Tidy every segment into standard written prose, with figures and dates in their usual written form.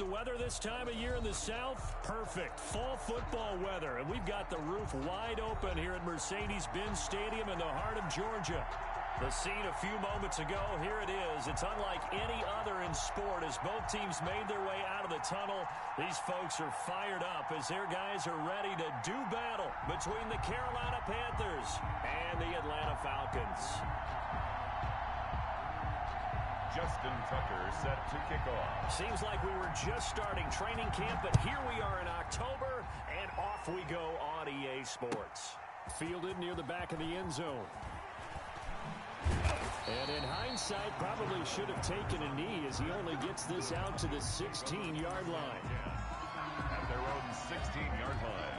the weather this time of year in the South? Perfect. Fall football weather. And we've got the roof wide open here at Mercedes-Benz Stadium in the heart of Georgia. The scene a few moments ago, here it is. It's unlike any other in sport as both teams made their way out of the tunnel. These folks are fired up as their guys are ready to do battle between the Carolina Panthers and the Atlanta Falcons. Justin Tucker set to kick off. Seems like we were just starting training camp, but here we are in October, and off we go on EA Sports. Fielded near the back of the end zone. And in hindsight, probably should have taken a knee as he only gets this out to the 16-yard line. At their own 16-yard line.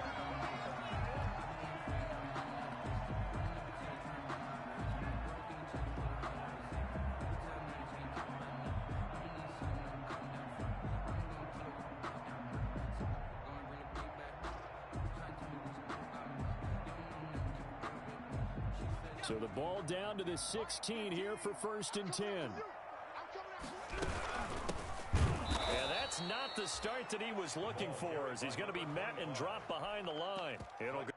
So the ball down to the 16 here for 1st and 10. And that's not the start that he was looking for as he's going to be met and dropped behind the line. It'll go.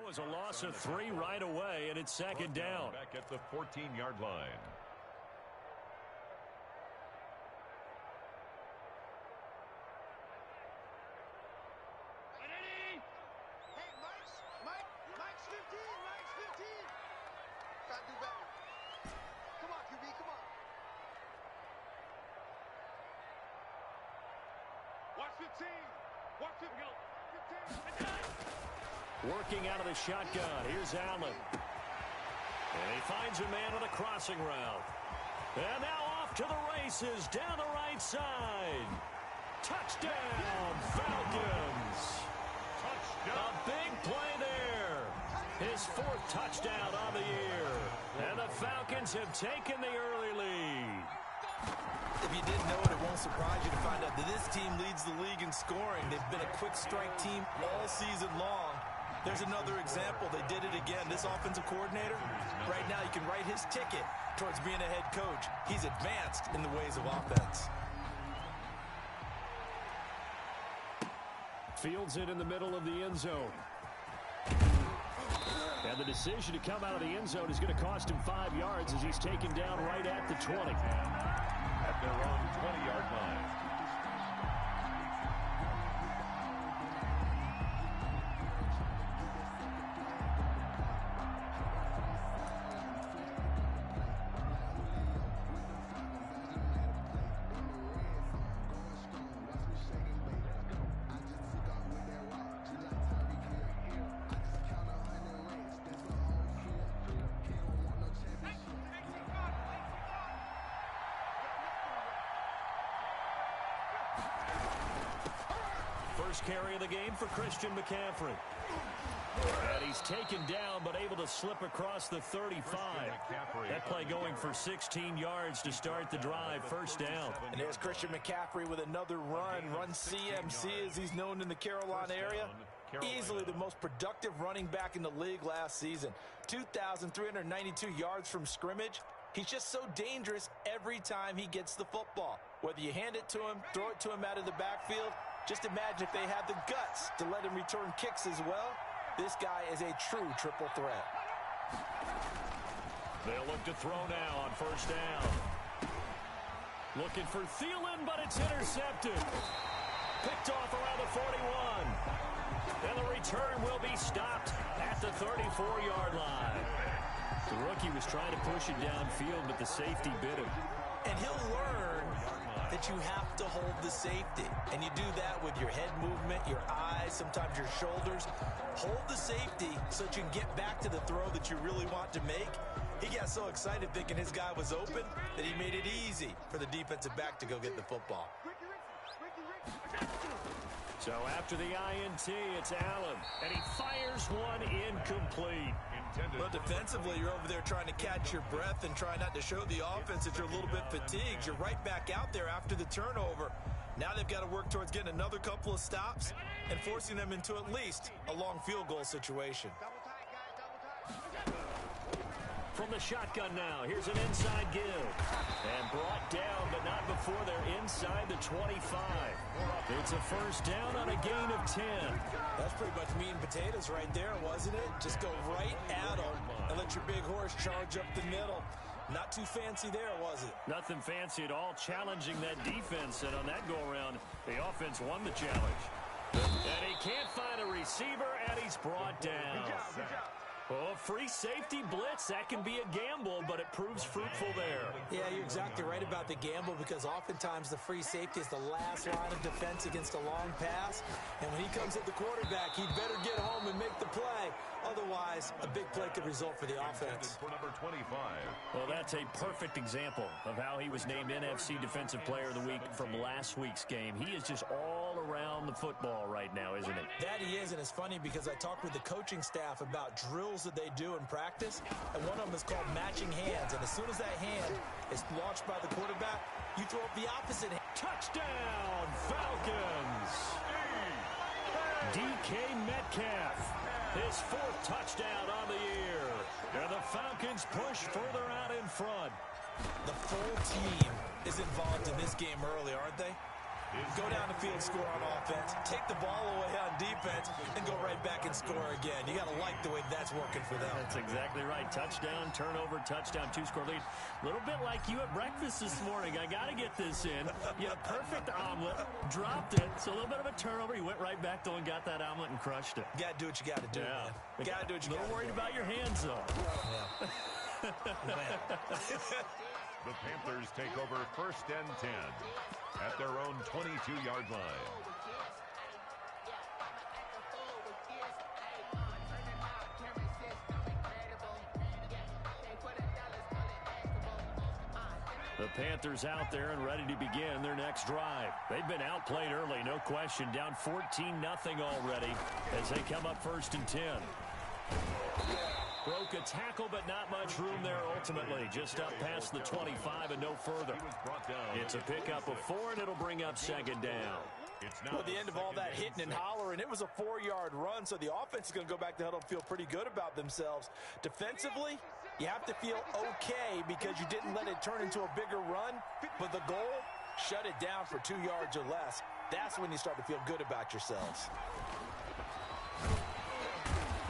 Was a loss of 3 right away, and it's 2nd down. Back at the 14-yard line. Mike's 15. Gotta do better. Come on, QB, come on. Watch 15. Watch it go. 15. Working out of the shotgun. Here's Allen. And he finds a man on a crossing route. And now off to the races down the right side. Touchdown, Falcons. Touchdown. A big play there. His 4th touchdown of the year. And the Falcons have taken the early lead. If you didn't know it, it won't surprise you to find out that this team leads the league in scoring. They've been a quick strike team all season long. There's another example. They did it again. This offensive coordinator, right now you can write his ticket towards being a head coach. He's advanced in the ways of offense. Fields it in the middle of the end zone. And the decision to come out of the end zone is going to cost him 5 yards as he's taken down right at the 20. At their own 20-yard line. First carry of the game for Christian McCaffrey. And he's taken down, but able to slip across the 35. That play going for 16 yards to start the drive. 1st down. And there's Christian McCaffrey with another run CMC as he's known in the Carolina area. Easily the most productive running back in the league last season. 2,392 yards from scrimmage. He's just so dangerous every time he gets the football. Whether you hand it to him, throw it to him out of the backfield, just imagine if they have the guts to let him return kicks as well. This guy is a true triple threat. They'll look to throw now on 1st down. Looking for Thielen, but it's intercepted. Picked off around the 41. And the return will be stopped at the 34-yard line. The rookie was trying to push it downfield, but the safety bit him. And he'll learn that you have to hold the safety. And you do that with your head movement, your eyes, sometimes your shoulders. Hold the safety so that you can get back to the throw that you really want to make. He got so excited thinking his guy was open that he made it easy for the defensive back to go get the football. So after the INT, it's Allen, and he fires one incomplete. Well, defensively, you're over there trying to catch your breath and try not to show the offense that you're a little bit fatigued. You're right back out there after the turnover. Now they've got to work towards getting another couple of stops and forcing them into at least a long field goal situation. From the shotgun now, here's an inside give. And brought down, but not before they're inside the 25. It's a first down on a gain of 10. That's pretty much meat and potatoes right there, wasn't it? Just go right at them and let your big horse charge up the middle. Not too fancy there, was it? Nothing fancy at all, challenging that defense. And on that go-around, the offense won the challenge. And he can't find a receiver, and he's brought down. Good job. Oh, free safety blitz, that can be a gamble, but it proves fruitful there. Yeah, you're exactly right about the gamble because oftentimes the free safety is the last line of defense against a long pass. And when he comes at the quarterback, he'd better get home and make the play. Otherwise, a big play could result for the offense. For number 25. Well, that's a perfect example of how he was named NFC Defensive Player of the Week from last week's game. He is just all around the football right now, isn't he? That he is, and it's funny because I talked with the coaching staff about drills that they do in practice, and one of them is called matching hands. And as soon as that hand is launched by the quarterback, you throw up the opposite hand. Touchdown, Falcons! DK Metcalf, his fourth touchdown on the year. And the Falcons push further out in front. The full team is involved in this game early, aren't they? Go down the field, score on offense, take the ball away on defense, and go right back and score again. You got to like the way that's working for them. That's exactly right. Touchdown, turnover, touchdown, two-score lead. A little bit like you at breakfast this morning. I got to get this in. You had a perfect omelet, dropped it. So a little bit of a turnover. You went right back, though, and got that omelet and crushed it. You got to do what you got to do, man. You got to do what you got to do. A little worried about your hands, though. Yeah. The Panthers take over first and 10 at their own 22-yard line. The Panthers out there and ready to begin their next drive. They've been outplayed early, no question. Down 14-0 already as they come up first and 10. Broke a tackle, but not much room there ultimately. Just up past the 25 and no further. It's a pickup of 4, and it'll bring up second down. Well, at the end of all that hitting and hollering, it was a 4-yard run, so the offense is going to go back to huddle and feel pretty good about themselves. Defensively, you have to feel okay because you didn't let it turn into a bigger run, but the goal, shut it down for 2 yards or less. That's when you start to feel good about yourselves.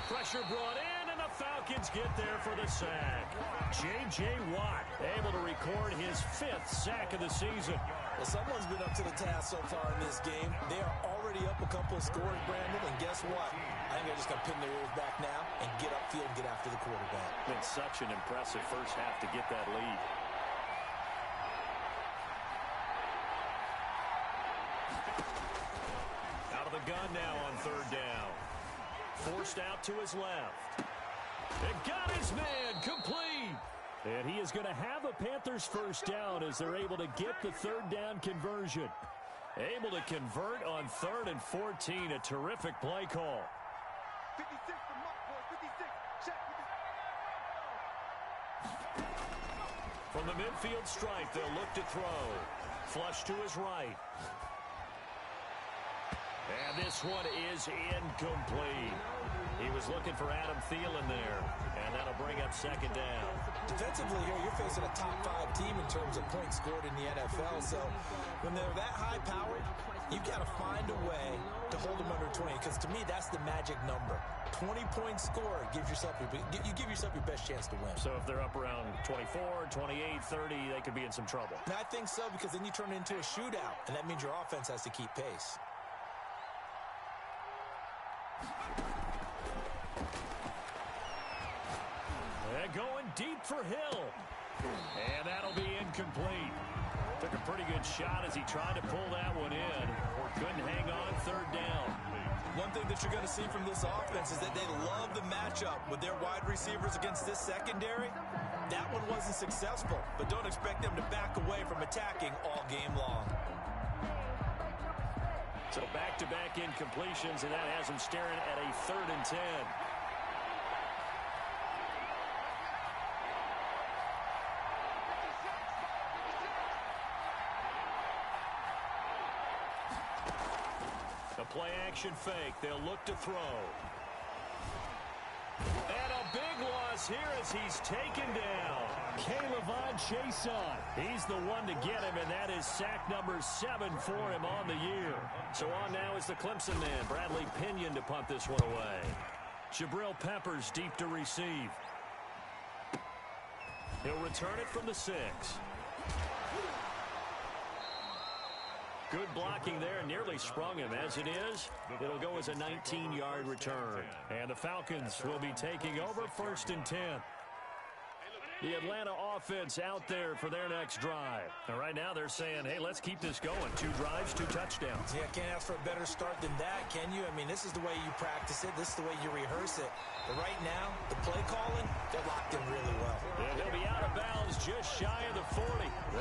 Pressure brought in. Falcons get there for the sack. J.J. Watt able to record his 5th sack of the season. Well, someone's been up to the task so far in this game. They are already up a couple of scores, Brandon, and guess what? I think they're just going to pin their ears back now and get upfield and get after the quarterback. Been such an impressive first half to get that lead. Out of the gun now on third down. Forced out to his left. It got his man complete. And he is going to have a Panthers first down as they're able to get the third down conversion. Able to convert on 3rd and 14. A terrific play call. 56 to Mark, boys. 56. Check. From the midfield stripe, they'll look to throw. Flush to his right. And this one is incomplete. He was looking for Adam Thielen there, and that'll bring up second down. Defensively here, you're facing a top-5 team in terms of points scored in the NFL, so when they're that high-powered, you've got to find a way to hold them under 20, because to me, that's the magic number. 20 points scored gives yourself you give yourself your best chance to win. So if they're up around 24, 28, 30, they could be in some trouble. And I think so, because then you turn it into a shootout, and that means your offense has to keep pace. They're going deep for Hill. And that'll be incomplete. Took a pretty good shot as he tried to pull that one in. Couldn't hang on third down. One thing that you're going to see from this offense is that they love the matchup with their wide receivers against this secondary. That one wasn't successful, but don't expect them to back away from attacking all game long. So back-to-back incompletions, and that has him staring at a 3rd and 10. A play-action fake. They'll look to throw. And a big loss here as he's taken down. K'Lavon Chason. He's the one to get him, and that is sack number 7 for him on the year. So on now is the Clemson man, Bradley Pinion, to punt this one away. Jabril Peppers deep to receive. He'll return it from the 6. Good blocking there, nearly sprung him. As it is, it'll go as a 19-yard return. And the Falcons will be taking over 1st and 10. The Atlanta offense out there for their next drive. And right now they're saying, hey, let's keep this going. 2 drives, 2 touchdowns. Yeah, can't ask for a better start than that, can you? I mean, this is the way you practice it. This is the way you rehearse it. But right now, the play calling, they're locked in really well. Yeah, he'll be out of bounds just shy of the 40.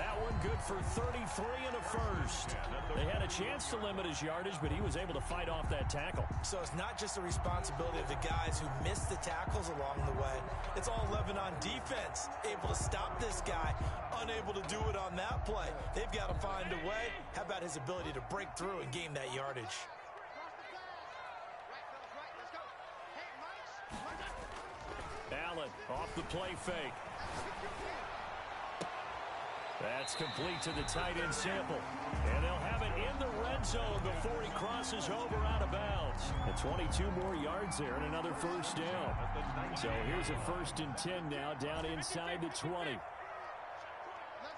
That one good for 33 and a first. They had a chance to limit his yardage, but he was able to fight off that tackle. So it's not just the responsibility of the guys who missed the tackles along the way. It's all 11 on defense. Able to stop this guy, unable to do it on that play. They've got to find a way. How about his ability to break through and gain that yardage? Allen off the play fake. That's complete to the tight end Sample. And they'll have it in the red zone before he crosses over out of bounds. And 22 more yards there and another first down. So here's a 1st and 10 now down inside the 20. Let's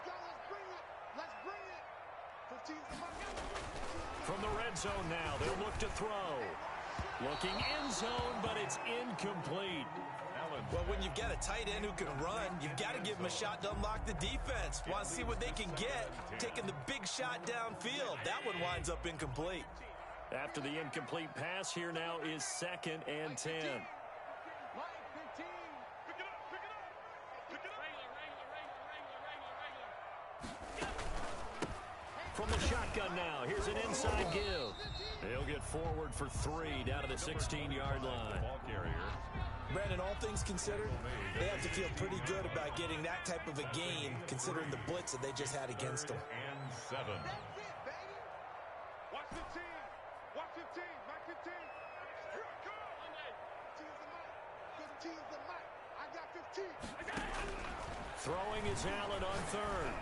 go. Let's bring it. 15's the mark. From the red zone now, they'll look to throw. Looking end zone, but it's incomplete. Well, when you've got a tight end who can run, you've got to give him a shot to unlock the defense. Want to see what they can get, taking the big shot downfield. That one winds up incomplete. After the incomplete pass, here now is 2nd and 10. From the shotgun now, here's an inside give. He'll get forward for 3 down to the 16-yard line. Ball carrier. Brandon, all things considered, they have to feel pretty good about getting that type of a gain, considering the blitz that they just had against them. And 7. That's it, baby. Watch 15. Watch 15. Mark 15. Here I come. 15's the mic. I got 15. Throwing is Allen on 3rd.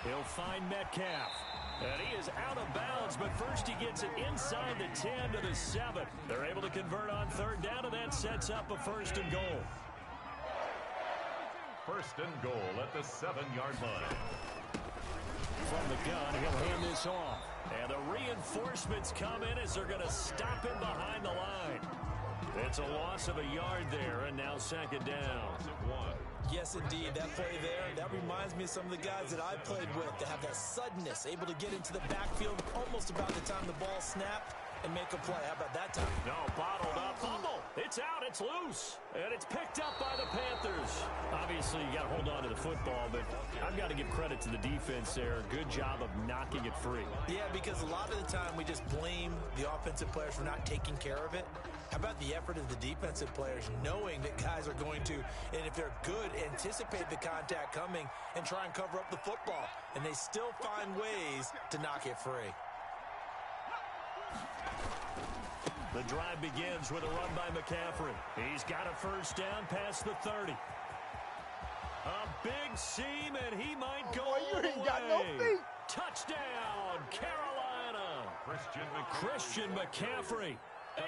He'll find Metcalf. And he is out of bounds, but first he gets it inside the 10 to the 7. They're able to convert on 3rd down, and that sets up a 1st and goal. 1st and goal at the 7-yard line. From the gun, he'll hand this off. And the reinforcements come in as they're going to stop him behind the line. It's a loss of a yard there, and now 2nd down. Yes, indeed. That play there, that reminds me of some of the guys that I played with that have that suddenness, able to get into the backfield almost about the time the ball snapped and make a play. How about that time? No, bottled up. Fumble. It's out. It's loose. And it's picked up by the Panthers. Obviously, you got to hold on to the football, but I've got to give credit to the defense there. Good job of knocking it free. Yeah, because a lot of the time we just blame the offensive players for not taking care of it. How about the effort of the defensive players knowing that guys are going to, and if they're good, anticipate the contact coming and try and cover up the football. And they still find ways to knock it free. The drive begins with a run by McCaffrey. He's got a 1st down past the 30. A big seam, and he might go all the way. Got no feet. Touchdown, Carolina. Christian McCaffrey,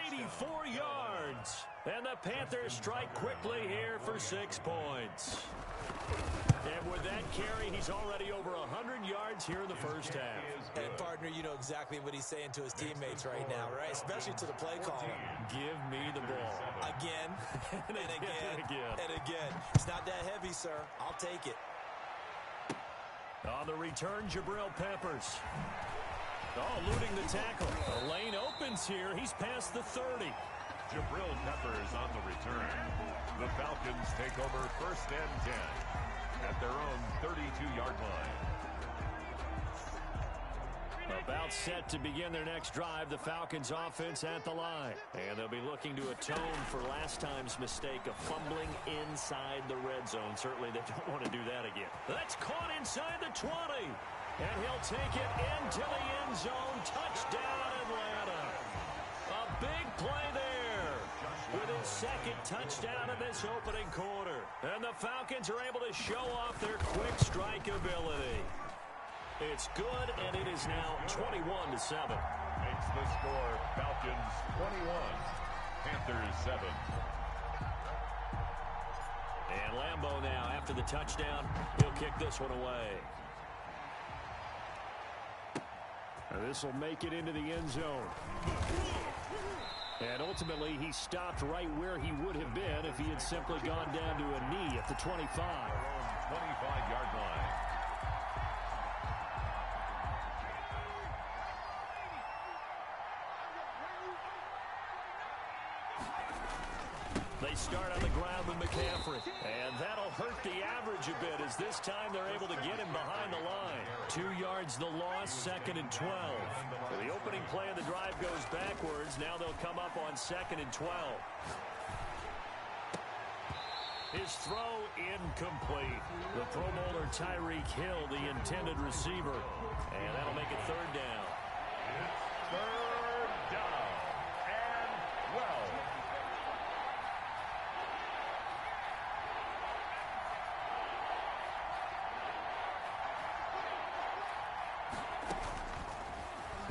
84 yards. And the Panthers strike quickly here for 6 points. And with that carry, he's already over 100 yards here in the 1st half. And, partner, you know exactly what he's saying to his teammates right now, right? Especially to the play caller. Give me the ball. Again, and again, again. and again. It's not that heavy, sir. I'll take it. On the return, Jabril Peppers. Oh, eluding the tackle. The lane opens here. He's past the 30. Jabril Peppers on the return. The Falcons take over 1st and 10 at their own 32-yard line. About set to begin their next drive, the Falcons offense at the line. And they'll be looking to atone for last time's mistake of fumbling inside the red zone. Certainly they don't want to do that again. That's caught inside the 20. And he'll take it into the end zone. Touchdown, Atlanta. A big play there with his second touchdown of this opening quarter. And the Falcons are able to show off their quick strike ability. It's good, and it is now 21-7. Makes the score Falcons 21, Panthers 7. And Lambeau now, after the touchdown, he'll kick this one away. This will make it into the end zone. And ultimately, he stopped right where he would have been if he had simply gone down to a knee at the 25. 25-yard line. They start on the ground with McCaffrey. And that'll hurt the average a bit as this time they're able to get him behind the line. 2 yards the loss, 2nd and 12. So the opening play of the drive goes backwards. Now they'll come up on 2nd and 12. His throw incomplete. The Pro Bowler Tyreek Hill, the intended receiver. And that'll make it 3rd down. It's 3rd down and 12.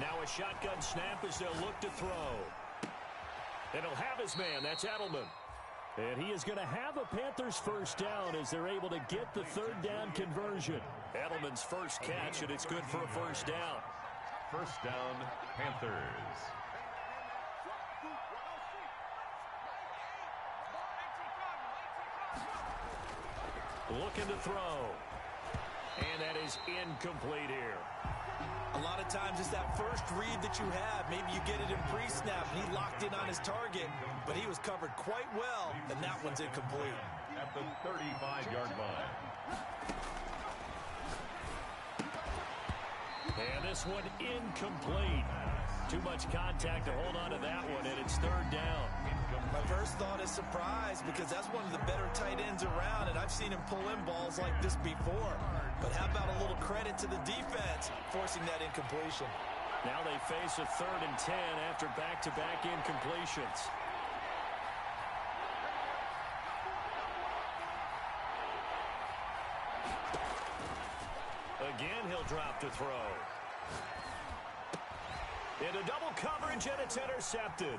Now a shotgun snap as they'll look to throw. And he'll have his man. That's Edelman. And he is going to have a Panthers first down as they're able to get the 3rd down conversion. Edelman's first catch, and it's good for a first down. First down, Panthers. Looking to throw. And that is incomplete here. A lot of times it's that first read that you have. Maybe you get it in pre-snap, and he locked in on his target, but he was covered quite well, and that one's incomplete. At the 35-yard line. And this one incomplete. Too much contact to hold on to that one, and it's 3rd down. My first thought is surprise because that's one of the better tight ends around, and I've seen him pull in balls like this before. But how about a little credit to the defense forcing that incompletion? Now they face a 3rd and 10 after back-to-back incompletions. Again, he'll drop to throw. Into double coverage, and it's intercepted.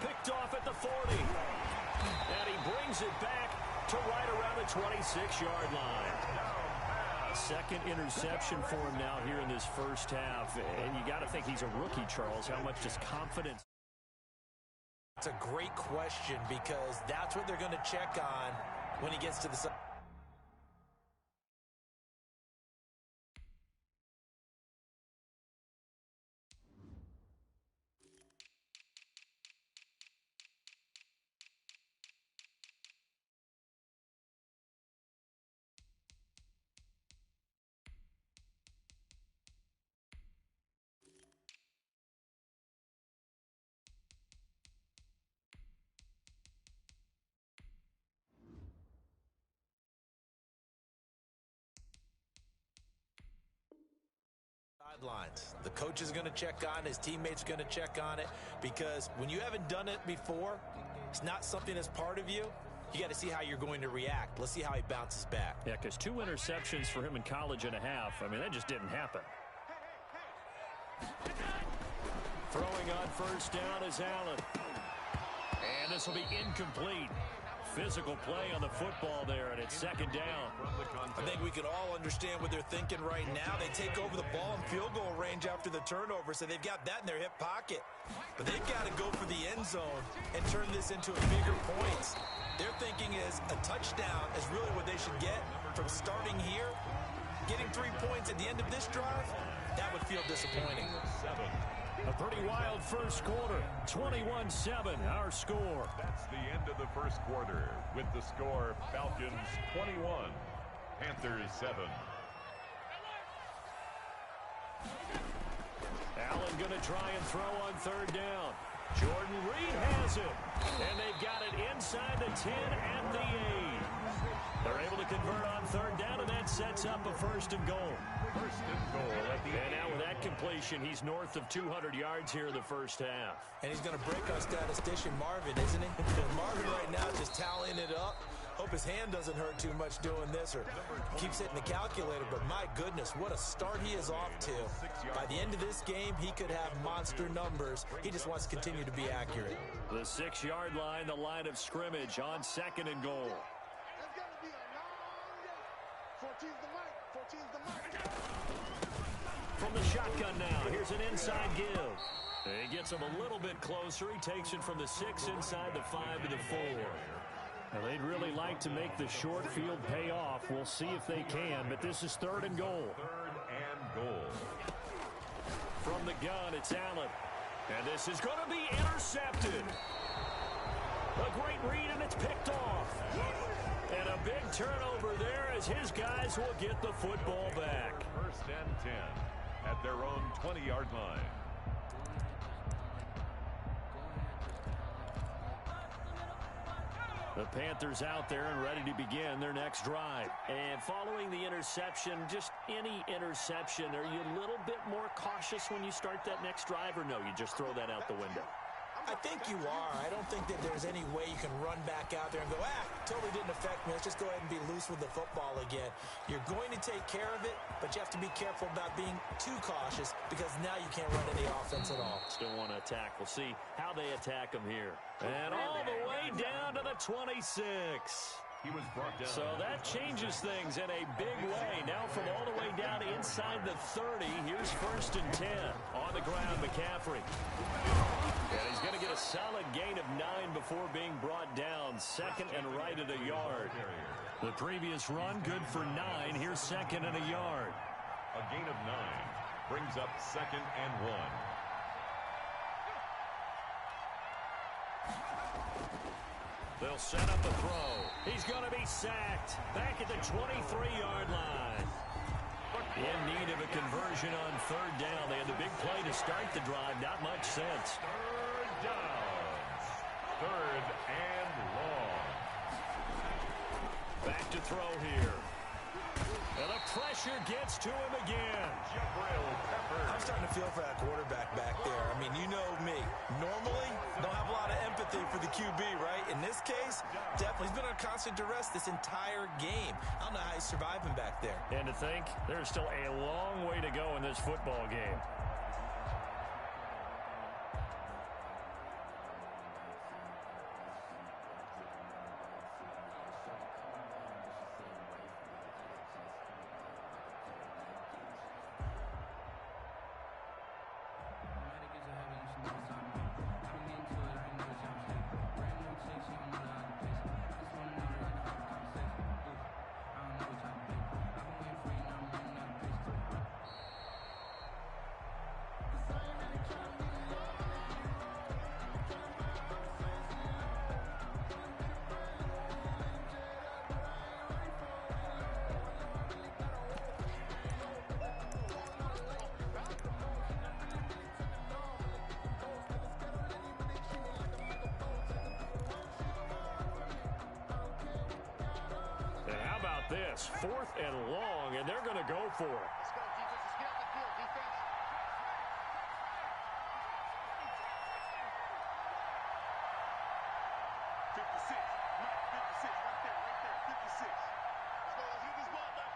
Picked off at the 40. And he brings it back to right around the 26-yard line. Second interception for him now here in this first half. And you got to think he's a rookie, Charles. How much does confidence? It's a great question because that's what they're going to check on when he gets to the side. Sidelines. The coach is going to check on, his teammates are going to check on it, because when you haven't done it before, it's not something that's part of you. You got to see how you're going to react. Let's see how he bounces back. Yeah, because 2 interceptions for him in college and a half. I mean, that just didn't happen. Throwing on first down is Allen. And this will be incomplete. Physical play on the football there, and it's 2nd down. I think we can all understand what they're thinking right now. They take over the ball in field goal range after the turnover, so they've got that in their hip pocket. But they've got to go for the end zone and turn this into a bigger points. Their thinking is a touchdown is really what they should get from starting here. Getting 3 points at the end of this drive, that would feel disappointing. A pretty wild first quarter. 21-7, our score. That's the end of the first quarter with the score Falcons 21, Panthers 7. Allen going to try and throw on third down. Jordan Reed has it. And they've got it inside the 10 and the 8. They're able to convert on third down, and that sets up a first and goal. First and goal at the And now with that completion, he's north of 200 yards here in the first half. And he's going to break our statistician Marvin, isn't he? Marvin right now just tallying it up. Hope his hand doesn't hurt too much doing this or keeps hitting the calculator. But my goodness, what a start he is off to. By the end of this game, he could have monster numbers. He just wants to continue to be accurate. The 6-yard line, the line of scrimmage on second and goal. It's got to be a 14's the mic. 14's the mic. From the shotgun now, here's an inside give. He gets him a little bit closer. He takes it from the 6 inside the 5 to the 4. Now, they'd really like to make the short field pay off. We'll see if they can, but this is third and goal. third and goal. From the gun, it's Allen. And this is going to be intercepted. A great read, and it's picked off. And a big turnover there as his guys will get the football back. First and 10 at their own 20-yard line. The Panthers out there and ready to begin their next drive. And following the interception, just any interception, are you a little bit more cautious when you start that next drive, or no, you just throw that out the window? I think you are. I don't think that there's any way you can run back out there and go, totally didn't affect me. Let's just go ahead and be loose with the football again. You're going to take care of it, but you have to be careful about being too cautious because now you can't run any offense at all. Still want to attack. We'll see how they attack them here. And all the way down to the 26. He was brought down. So that changes things in a big way. Now from all the way down inside the 30, here's first and 10. On the ground, McCaffrey. And he's going to get a solid gain of 9 before being brought down. Second and right at a yard. The previous run, good for 9. Here's second and a yard. A gain of 9 brings up second and 1. They'll set up a throw. He's going to be sacked. Back at the 23-yard line. In need of a conversion on third down. They had the big play to start the drive. Not much sense. Third down. Third and long. Back to throw here. And the pressure gets to him again. I'm starting to feel for that quarterback back there. I mean, you know me. Normally, don't have a lot of empathy for the QB, right? In this case, definitely. He's been on constant duress this entire game. I don't know how he's surviving back there. And to think, there's still a long way to go in this football game. This fourth and long, and they're going to go for it. Let's go, defense. Let's get out the field, defense. Mike, 56, right there, 56. Let's go, let's get this ball back.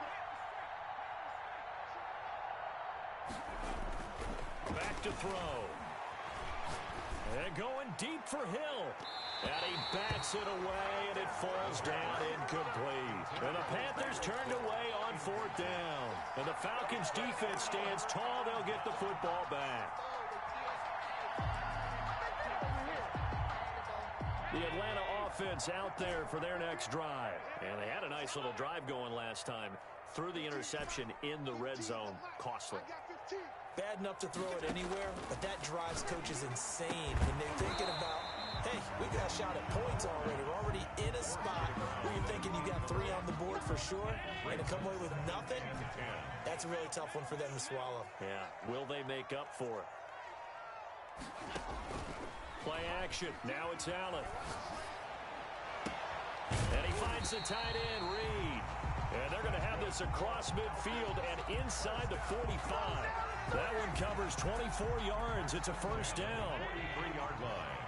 Back to throw. And going deep for Hill. And he bats it away, and it falls down incomplete. And the Panthers turned away on fourth down. And the Falcons' defense stands tall. They'll get the football back. The Atlanta offense out there for their next drive. And they had a nice little drive going last time. Threw the interception in the red zone. Costly. Bad enough to throw it anywhere, but that drives coaches insane when they're thinking about, hey, we got a shot at points already. We're already in a spot where you're thinking you got 3 on the board for sure, and to come away with nothing, that's That's a really tough one for them to swallow. Yeah, will they make up for it? Play action. Now it's Allen. And he finds the tight end, Reed. And they're going to have this across midfield and inside the 45. That one covers 24 yards. It's a first down. 43-yard line.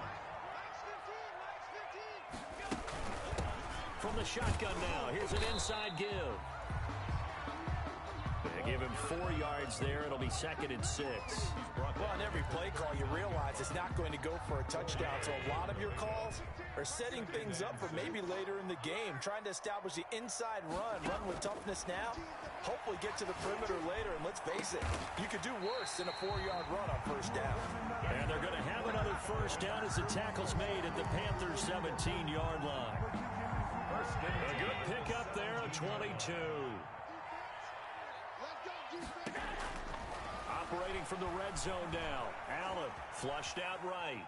From the shotgun now, here's an inside give. They give him 4 yards there. It'll be 2nd and 6. Well, on every play call, you realize it's not going to go for a touchdown. So a lot of your calls are setting things up for maybe later in the game, trying to establish the inside run with toughness now, hopefully get to the perimeter later. And let's face it, you could do worse than a 4-yard run on first down. And they're going to have another first down as the tackle's made at the Panthers' 17-yard line. A good pick up there at 22. Operating from the red zone now. Allen flushed out right.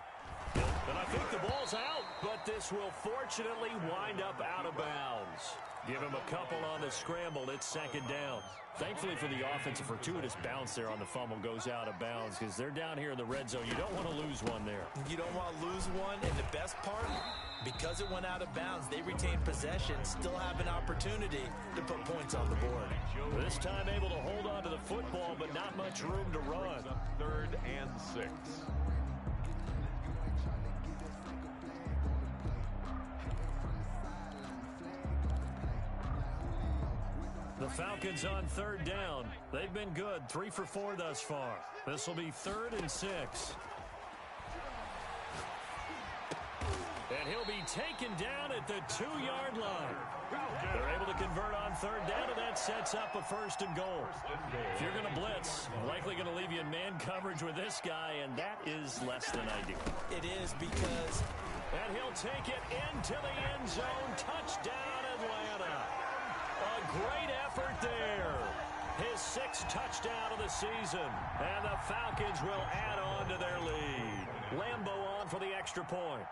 And I think the ball's out, but this will fortunately wind up out of bounds. Give him a couple on the scramble. It's 2nd down. Thankfully for the offense, a fortuitous bounce there on the fumble goes out of bounds because they're down here in the red zone. You don't want to lose one there. You don't want to lose one, and the best part, because it went out of bounds, they retained possession, still have an opportunity to put points on the board. This time able to hold on to the football, but not much room to run. 3rd and 6. The Falcons on 3rd down. They've been good, 3 for 4 thus far. This will be 3rd and 6. And he'll be taken down at the 2-yard line. They're able to convert on 3rd down, and that sets up a 1st and goal. If you're going to blitz, likely going to leave you in man coverage with this guy, and that is less than ideal. It is because... And he'll take it into the end zone. Touchdown, Atlanta. A great effort there. His 6th touchdown of the season. And the Falcons will add on to their lead. Lambo on for the extra point.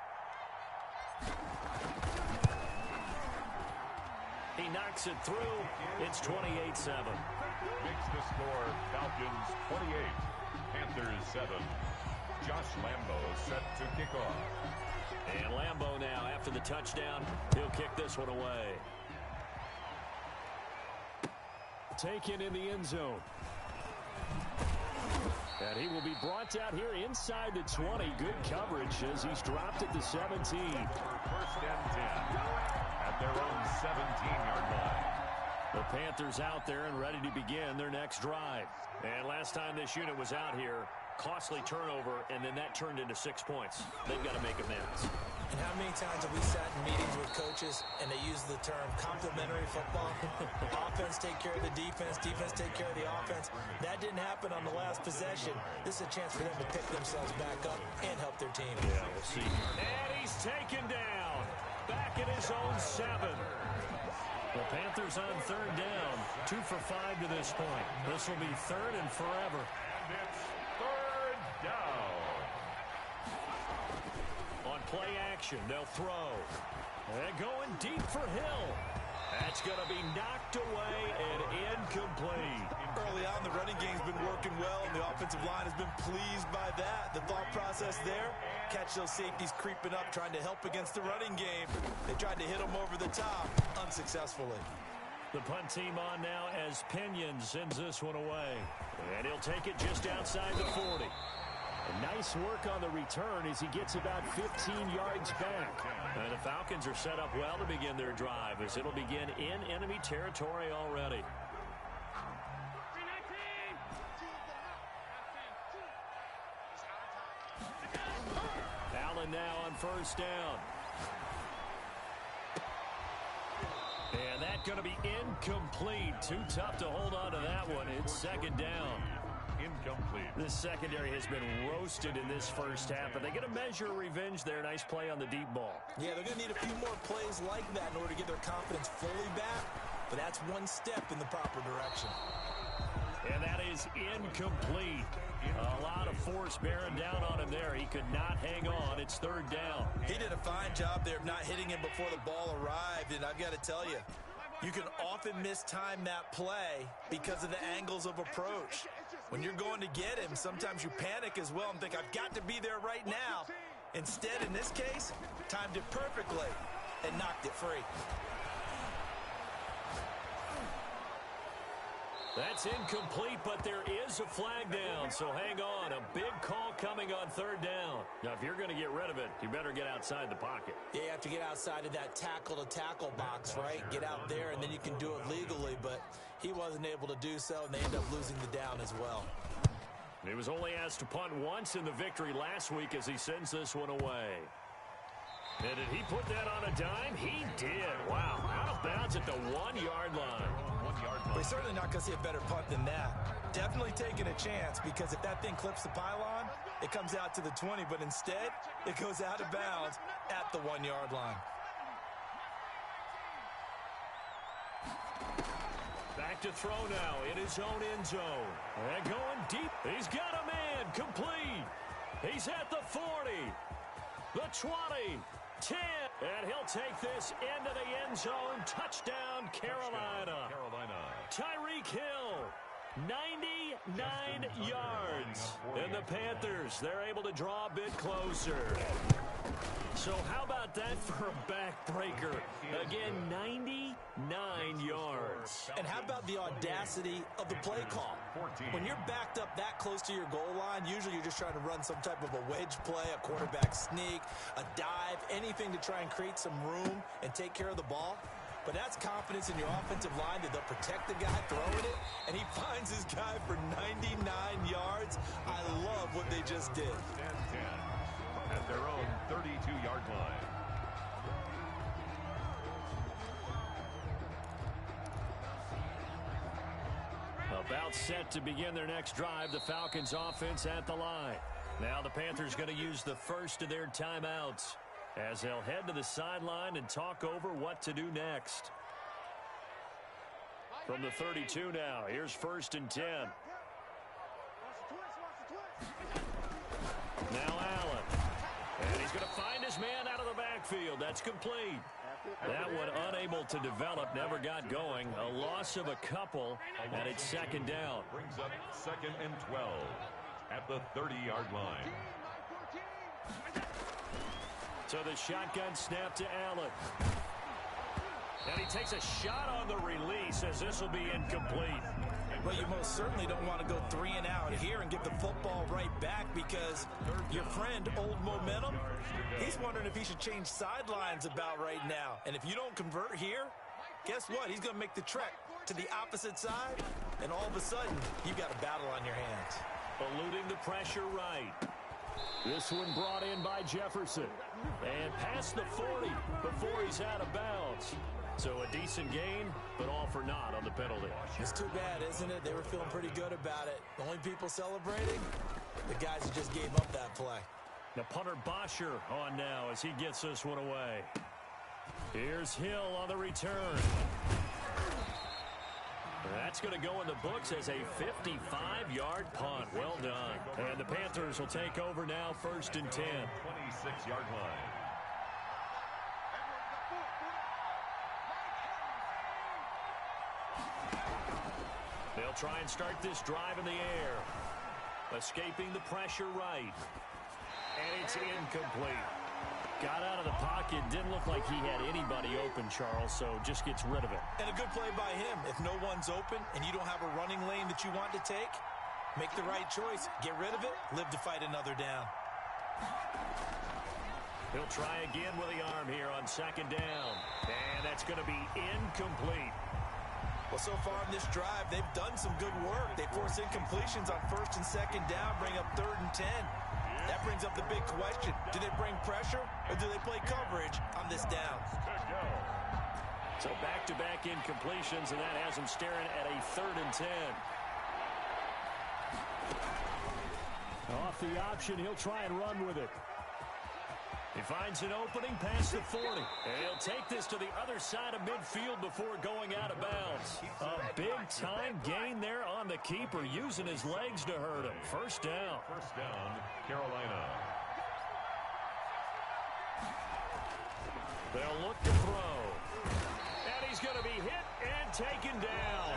He knocks it through. It's 28-7. Makes the score Falcons 28, Panthers 7. Josh Lambo set to kick off. And Lambo now, after the touchdown, he'll kick this one away. Taken in the end zone. And he will be brought out here inside the 20. Good coverage as he's dropped at the 17. 1st and 10 at their own 17-yard line. The Panthers out there and ready to begin their next drive. And last time this unit was out here, costly turnover, and then that turned into 6 points. They've got to make amends. And how many times have we sat in meetings with coaches and they use the term complementary football? Offense take care of the defense, defense take care of the offense. That didn't happen on the last possession. This is a chance for them to pick themselves back up and help their team. Yeah, we'll see. And he's taken down. Back at his own 7. The Panthers on 3rd down. 2 for 5 to this point. This will be 3rd and forever. And it's 3rd down. On play action, they'll throw. And going deep for Hill. That's going to be knocked away and incomplete. Early on, the running game's been working well, and the offensive line has been pleased by that. The thought process there, catch those safeties creeping up, trying to help against the running game. They tried to hit them over the top, unsuccessfully. The punt team on now as Pinion sends this one away. And he'll take it just outside the 40. Nice work on the return as he gets about 15 yards back. And the Falcons are set up well to begin their drive as it'll begin in enemy territory already. Allen now on 1st down. And that's going to be incomplete. Too tough to hold on to that one. It's 2nd down. Incomplete. This secondary has been roasted in this first half, but they get a measure of revenge there. Nice play on the deep ball. Yeah, they're going to need a few more plays like that in order to get their confidence fully back, but that's one step in the proper direction. And that is incomplete. A lot of force bearing down on him there. He could not hang on. It's 3rd down. He did a fine job there of not hitting him before the ball arrived, and I've got to tell you, You can often mistime that play because of the angles of approach. When you're going to get him, sometimes you panic as well and think, I've got to be there right now. Instead, in this case, timed it perfectly and knocked it free. That's incomplete, but there is a flag down, so hang on. A big call coming on third down. Now, if you're going to get rid of it, you better get outside the pocket. Yeah, you have to get outside of that tackle-to-tackle box, right? Get out there, and then you can do it legally, but he wasn't able to do so, and they end up losing the down as well. He was only asked to punt once in the victory last week as he sends this one away. And did he put that on a dime? He did. Wow, out of bounds at the 1-yard line. But he's certainly not going to see a better punt than that. Definitely taking a chance, because if that thing clips the pylon, it comes out to the 20, but instead, it goes out of bounds at the 1-yard line. Back to throw now in his own end zone. And going deep. He's got a man. Complete. He's at the 40. The 20. 10. And he'll take this into the end zone. Touchdown, Carolina. Tyreek Hill. 99 yards. And the Panthers, they're able to draw a bit closer. So how about that for a backbreaker? Again, 99 yards. And how about the audacity of the play call? When you're backed up that close to your goal line, usually you're just trying to run some type of a wedge play, a quarterback sneak, a dive, anything to try and create some room and take care of the ball. But that's confidence in your offensive line that they'll protect the guy throwing it, and he finds his guy for 99 yards. I love what they just did. 10-10 at their own 32-yard line. About set to begin their next drive, the Falcons offense at the line. Now the Panthers going to use the first of their timeouts as they'll head to the sideline and talk over what to do next. From the 32 now, here's 1st and 10. Now Allen. And he's going to find his man out of the backfield. That's complete. That one unable to develop, never got going. A loss of a couple, and it's 2nd down. Brings up 2nd and 12 at the 30-yard line. So the shotgun snap to Allen. And he takes a shot on the release as this will be incomplete. Well, you most certainly don't want to go 3 and out here and give the football right back, because your friend, Old Momentum, he's wondering if he should change sidelines about right now. And if you don't convert here, guess what? He's going to make the trek to the opposite side, and all of a sudden, you've got a battle on your hands. Eluding the pressure right. This one brought in by Jefferson. And past the 40 before he's out of bounds. So a decent gain, but all for naught on the penalty. It's too bad, isn't it? They were feeling pretty good about it. The only people celebrating, the guys who just gave up that play. Now punter Bosher on now as he gets this one away. Here's Hill on the return. That's going to go in the books as a 55-yard punt. Well done. And the Panthers will take over now, 1st and 10. 26-yard line. They'll try and start this drive in the air. Escaping the pressure right. And it's incomplete. Got out of the pocket. Didn't look like he had anybody open, Charles, so just gets rid of it. And a good play by him. If no one's open and you don't have a running lane that you want to take, make the right choice. Get rid of it. Live to fight another down. He'll try again with the arm here on 2nd down. And that's going to be incomplete. Well, so far in this drive, they've done some good work. They force incompletions on 1st and 2nd down, bring up 3rd and 10. That brings up the big question. Do they bring pressure or do they play coverage on this down? So back-to-back incompletions, and that has him staring at a 3rd and 10. Off the option, he'll try and run with it. He finds an opening past the 40. And he'll take this to the other side of midfield before going out of bounds. A big-time gain there on the keeper, using his legs to hurt him. 1st down. 1st down, Carolina. They'll look to throw. And he's going to be hit taken down.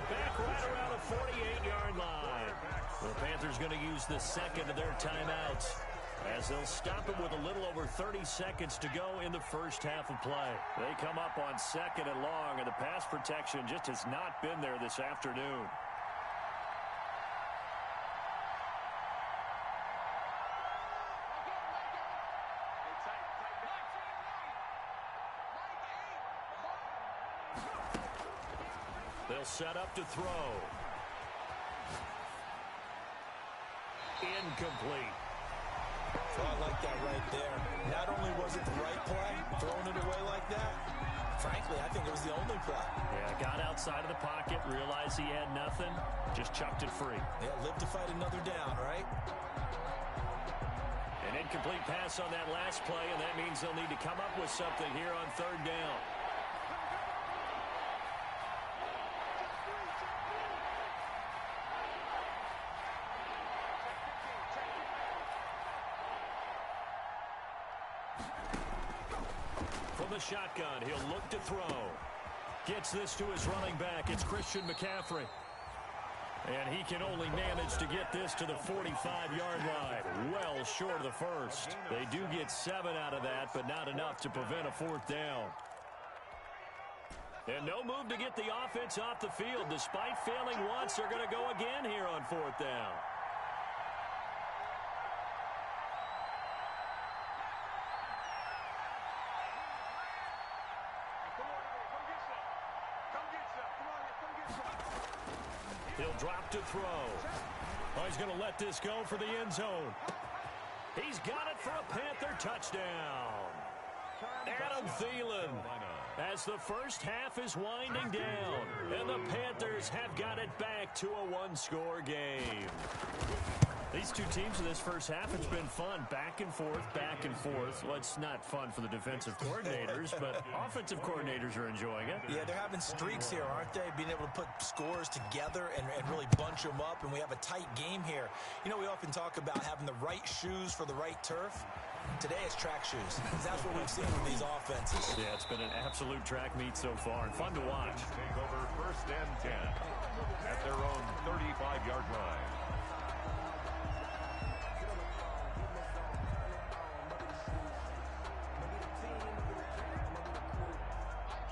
Back right around the 48-yard line. The Panthers going to use the second of their timeouts as they'll stop him with a little over 30 seconds to go in the first half of play. They come up on second and long, and the pass protection just has not been there this afternoon. They'll set up to throw. Incomplete. Oh, I like that right there. Not only was it the right play, throwing it away like that, frankly, I think it was the only play. Yeah, got outside of the pocket, realized he had nothing, just chucked it free. Yeah, live to fight another down, right? An incomplete pass on that last play, and that means they'll need to come up with something here on third down. From the shotgun, he'll look to throw. Gets this to his running back. It's Christian McCaffrey. And he can only manage to get this to the 45-yard line. Well short of the first. They do get 7 out of that, but not enough to prevent a fourth down. And no move to get the offense off the field. Despite failing once, they're going to go again here on fourth down. He'll drop to throw. Oh, he's going to let this go for the end zone. He's got it for a Panther touchdown. Adam Thielen, as the first half is winding down, and the Panthers have got it back to a one-score game. These two teams in this first half, it's been fun. Back and forth, back and forth. Well, it's not fun for the defensive coordinators, but offensive coordinators are enjoying it. Yeah, they're having streaks here, aren't they? Being able to put scores together and really bunch them up, and we have a tight game here. You know, we often talk about having the right shoes for the right turf. Today it's track shoes. That's what we've seen with these offenses. Yeah, it's been an absolute track meet so far, and fun to watch. Take over first and 10 at their own 35-yard line.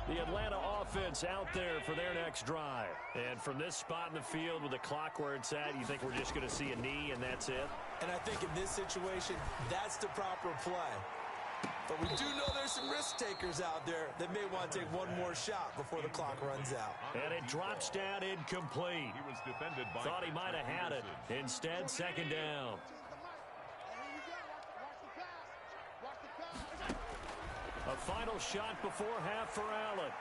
The Atlanta offense out there for their next drive. And from this spot in the field with the clock where it's at, you think we're just going to see a knee and that's it? And I think in this situation, that's the proper play. But we do know there's some risk takers out there that may want to take one more shot before the clock runs out. And it drops down incomplete. He was defended by Thought he might have had it. Instead, second down. A final shot before half for Allen.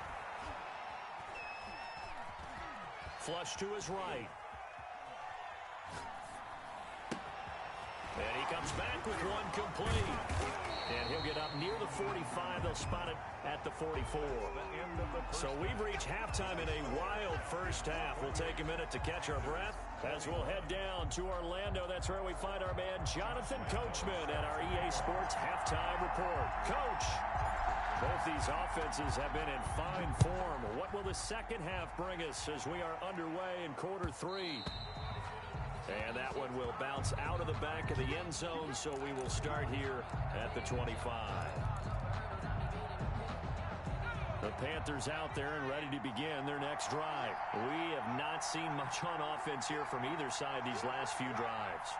Flush to his right. And he comes back with one complete. And he'll get up near the 45. They'll spot it at the 44. So we've reached halftime in a wild first half. We'll take a minute to catch our breath as we'll head down to Orlando. That's where we find our man Jonathan Coachman at our EA Sports Halftime Report. Coach, both these offenses have been in fine form. What will the second half bring us as we are underway in quarter 3? And that one will bounce out of the back of the end zone, so we will start here at the 25. The Panthers out there and ready to begin their next drive. We have not seen much on offense here from either side these last few drives.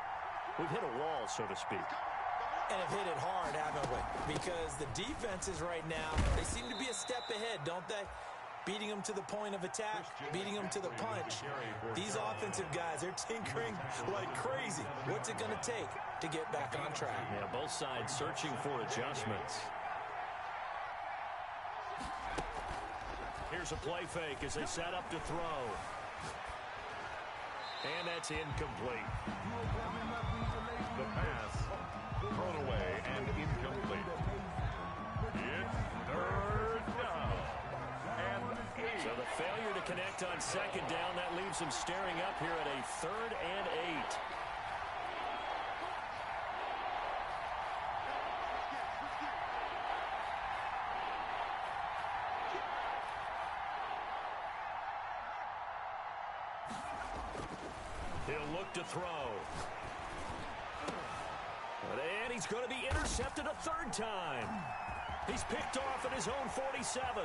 We've hit a wall, so to speak. And have hit it hard, haven't we? Because the defenses right now, they seem to be a step ahead, don't they? Beating them to the point of attack, beating them to the punch. These offensive guys, they're tinkering like crazy. What's it going to take to get back on track? Yeah, both sides searching for adjustments. Here's a play fake as they set up to throw. And that's incomplete. The pass thrown away and incomplete. It's third down. So the failure to connect on second down, that leaves them staring up here at a 3rd and 8. He'll look to throw. And he's going to be intercepted a third time. He's picked off at his own 47.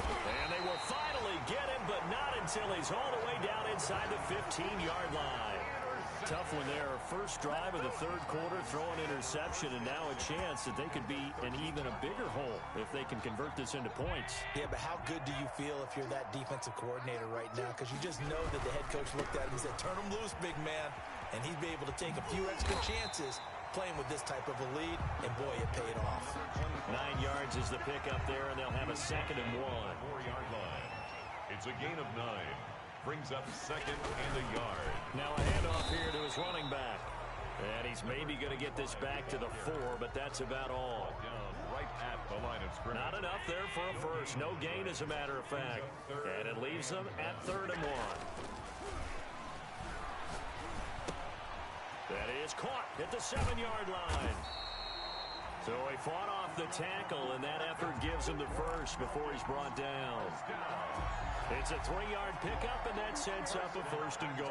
And they will finally get him, but not until he's all the way down inside the 15-yard line. Tough one there. First drive of the third quarter, throw an interception, and now a chance that they could be in even a bigger hole if they can convert this into points. Yeah, but how good do you feel if you're that defensive coordinator right now? Because you just know that the head coach looked at him and said, turn him loose, big man. And he'd be able to take a few extra chances playing with this type of a lead, and boy, it paid off. 9 yards is the pickup there, and they'll have a 2nd and 1. 4-yard line. It's a gain of 9. Brings up 2nd and a yard. Now a handoff here to his running back. And he's maybe going to get this back to the 4, but that's about all. Down right at the line of scrimmage. Not enough there for a first. No gain, as a matter of fact. And it leaves them at 3rd and 1. That is caught at the 7-yard line. So he fought off the tackle, and that effort gives him the first before he's brought down. It's a 3-yard pickup, and that sets up a 1st and goal.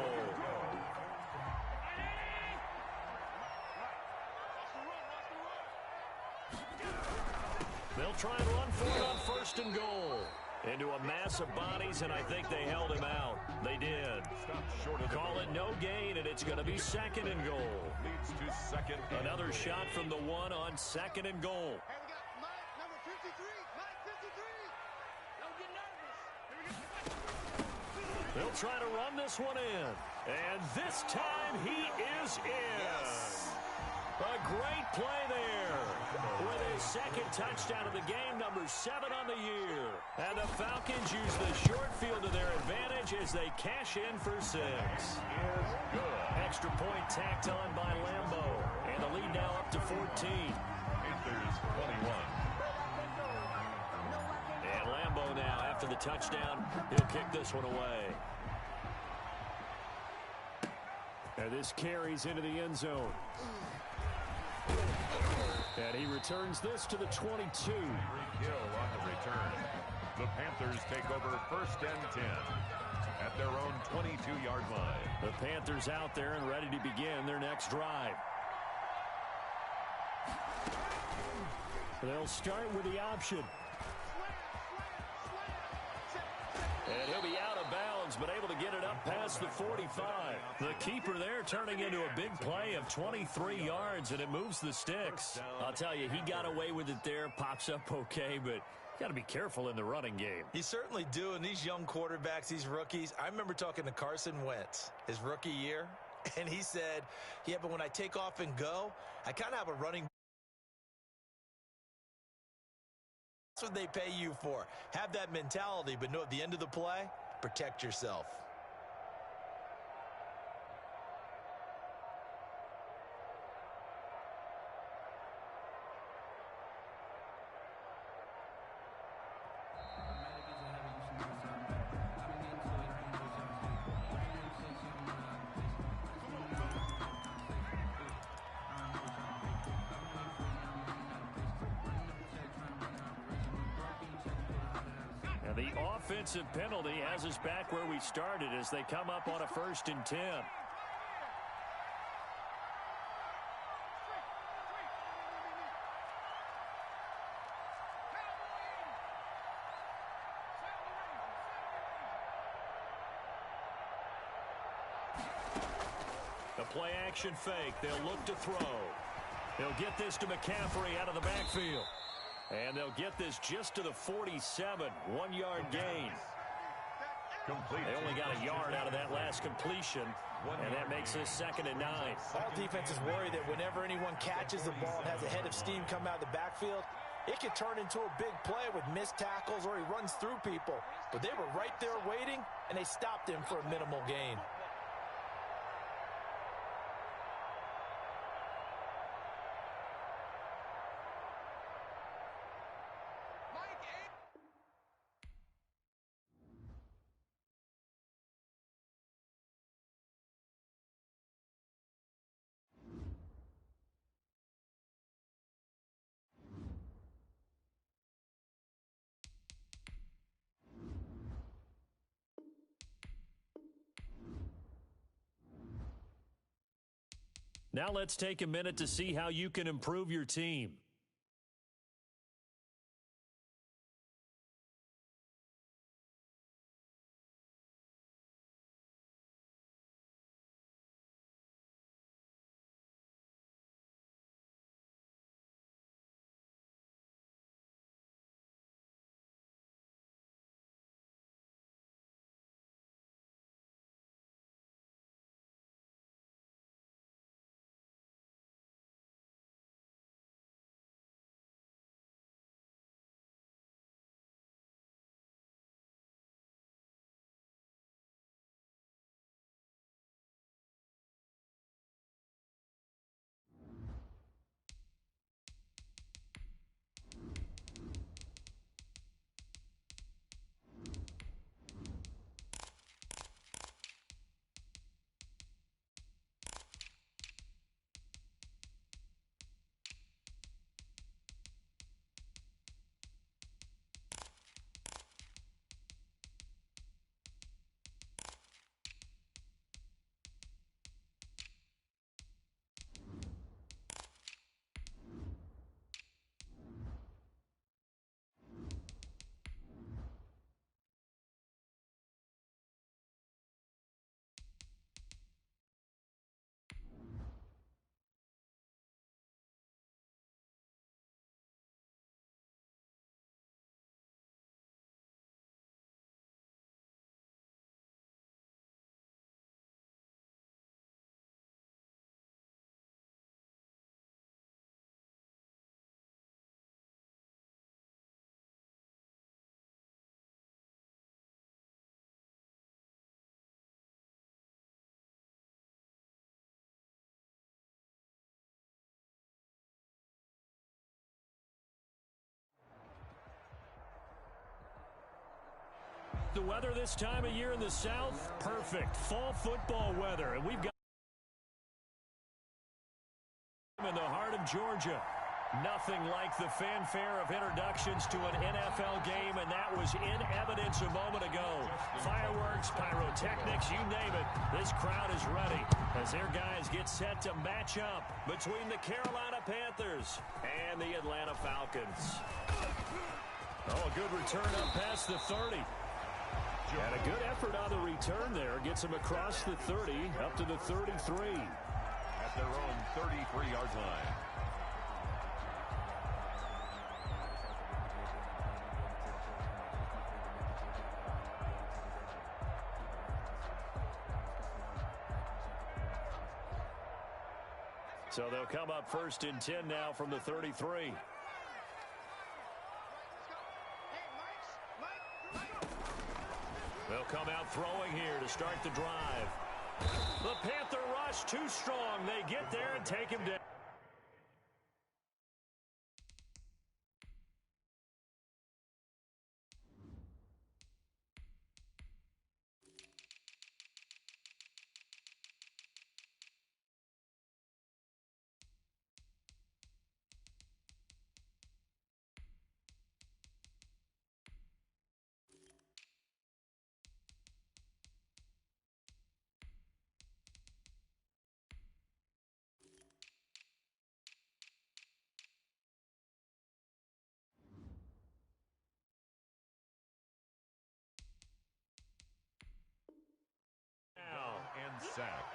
They'll try and run for it on 1st and goal. Into a mass of bodies, and I think they held him out. They did. Call it no gain, and it's going to be 2nd and goal. Leads to 2nd. Another shot from the 1 on 2nd and goal. Hey, we got Mike, number 53. Mike 53. Don't get nervous. They'll try to run this one in. And this time he is in. Yes. A great play there. With his 2nd touchdown of the game, number 7 on the year. And the Falcons use the short field to their advantage as they cash in for 6. Extra point tacked on by Lambo. And the lead now up to 14. Panthers 21. And Lambo now, after the touchdown, he'll kick this one away. And this carries into the end zone. And he returns this to the 22. Kill on the return. The Panthers take over 1st and 10 at their own 22-yard line. The Panthers out there and ready to begin their next drive. They'll start with the option. And he'll be out of bounds, but able to get it up past the 45. The keeper there turning into a big play of 23 yards, and it moves the sticks. I'll tell you, he got away with it there, pops up okay, but got to be careful in the running game. You certainly do, and these young quarterbacks, these rookies, I remember talking to Carson Wentz his rookie year, and he said, yeah, but when I take off and go, I kind of have a running. That's what they pay you for. Have that mentality, but know at the end of the play, protect yourself. The offensive penalty has us back where we started as they come up on a 1st and 10. The play action fake. They'll look to throw. They'll get this to McCaffrey out of the backfield. And they'll get this just to the 47, 1-yard gain. Complete. They only got a yard out of that last completion, and that makes this 2nd and 9. All defenses worry that whenever anyone catches the ball and has a head of steam come out of the backfield, it can turn into a big play with missed tackles or he runs through people. But they were right there waiting, and they stopped him for a minimal gain. Now let's take a minute to see how you can improve your team. The weather this time of year in the South, perfect. Fall football weather. And we've got in the heart of Georgia. Nothing like the fanfare of introductions to an NFL game, and that was in evidence a moment ago. Fireworks, pyrotechnics, you name it. This crowd is ready as their guys get set to match up between the Carolina Panthers and the Atlanta Falcons. Oh, a good return up past the 30. And a good effort on the return there. Gets him across the 30, up to the 33. At their own 33-yard line. So they'll come up first and 10 now from the 33. They'll come out throwing here to start the drive. The Panther rush too strong. They get there and take him down. Sacked.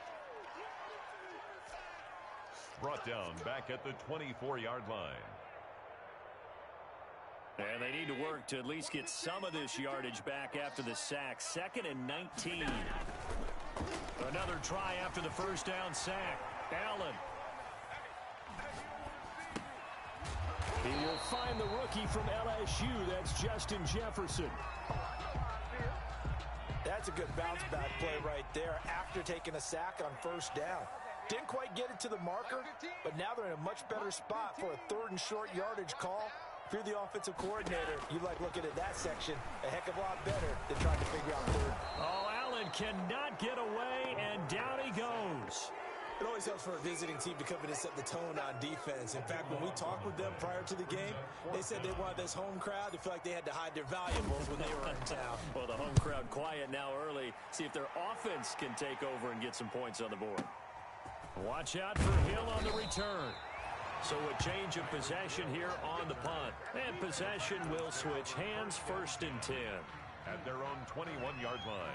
Brought down back at the 24-yard line. And they need to work to at least get some of this yardage back after the sack. 2nd and 19. Another try after the first down sack. Allen. He will find the rookie from LSU. That's Justin Jefferson. That's a good bounce-back play right there after taking a sack on first down. Didn't quite get it to the marker, but now they're in a much better spot for a 3rd and short yardage call. If you're the offensive coordinator, you like looking at that section a heck of a lot better than trying to figure out 3rd. Oh, Allen cannot get away, and down he goes. It always helps for a visiting team to come in and set the tone on defense. In fact, when we talked with them prior to the game, they said they wanted this home crowd to feel like they had to hide their valuables when they were in town. Well, the home crowd quiet now early. See if their offense can take over and get some points on the board. Watch out for Hill on the return. So a change of possession here on the punt. And possession will switch hands, 1st and 10. At their own 21-yard line.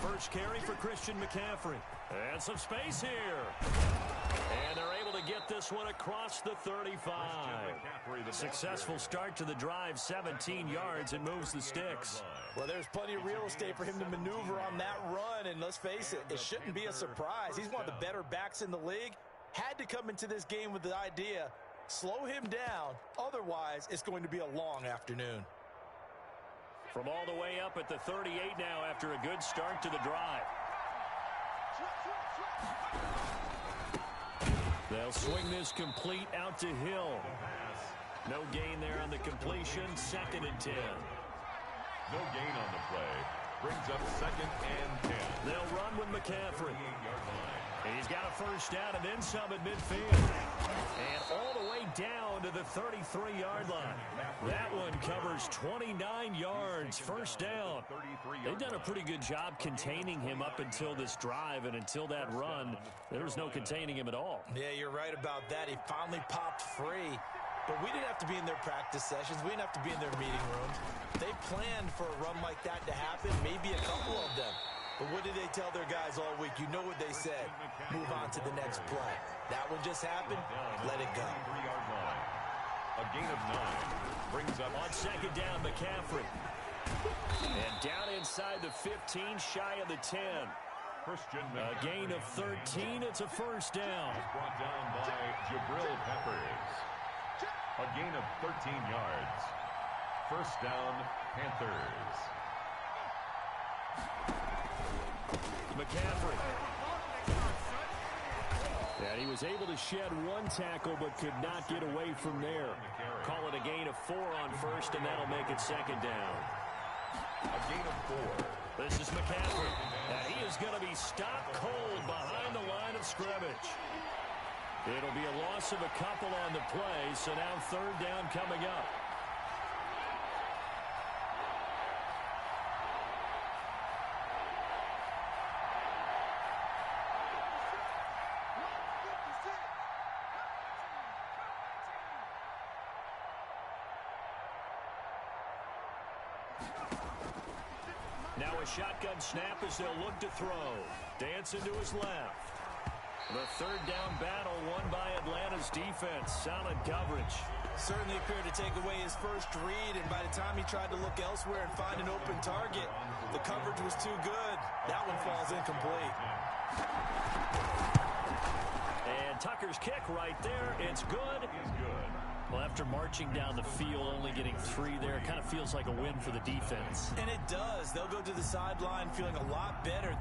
First carry for Christian McCaffrey. And some space here. And they're able to get this one across the 35. Successful start to the drive, 17 yards, and moves the sticks. Well, there's plenty of real estate for him to maneuver on that run, and let's face it, it shouldn't be a surprise. He's one of the better backs in the league. Had to come into this game with the idea, slow him down, otherwise it's going to be a long afternoon. From all the way up at the 38 now after a good start to the drive. They'll swing this complete out to Hill. No gain there on the completion, 2nd and 10. No gain on the play. Brings up 2nd and 10. They'll run with McCaffrey. And he's got a first down and then some at midfield. And all the way down to the 33-yard line. That one covers 29 yards, 1st down. They've done a pretty good job containing him up until this drive, and until that run, there was no containing him at all. Yeah, you're right about that. He finally popped free. But we didn't have to be in their practice sessions. We didn't have to be in their meeting rooms. They planned for a run like that to happen, maybe a couple of them. But what did they tell their guys all week? You know what they said. Move on to the next play. That one just happened. Let it go. A gain of 9 brings up on 2nd down, McCaffrey. And down inside the 15, shy of the 10. A gain of 13. It's a first down. Brought down by Jabril Peppers. A gain of 13 yards. First down, Panthers. McCaffrey. Yeah, he was able to shed one tackle but could not get away from there. Call it a gain of 4 on first, and that'll make it 2nd down. A gain of 4. This is McCaffrey. And he is going to be stopped cold behind the line of scrimmage. It'll be a loss of a couple on the play, so now 3rd down coming up. Now a shotgun snap as they'll look to throw. Dancing to his left. The 3rd down battle won by Atlanta's defense. Solid coverage. Certainly appeared to take away his first read, and by the time he tried to look elsewhere and find an open target, the coverage was too good. That one falls incomplete. And Tucker's kick right there. It's good. It's good. Well, after marching down the field, only getting 3 there, it kind of feels like a win for the defense. And it does. They'll go to the sideline feeling a lot better.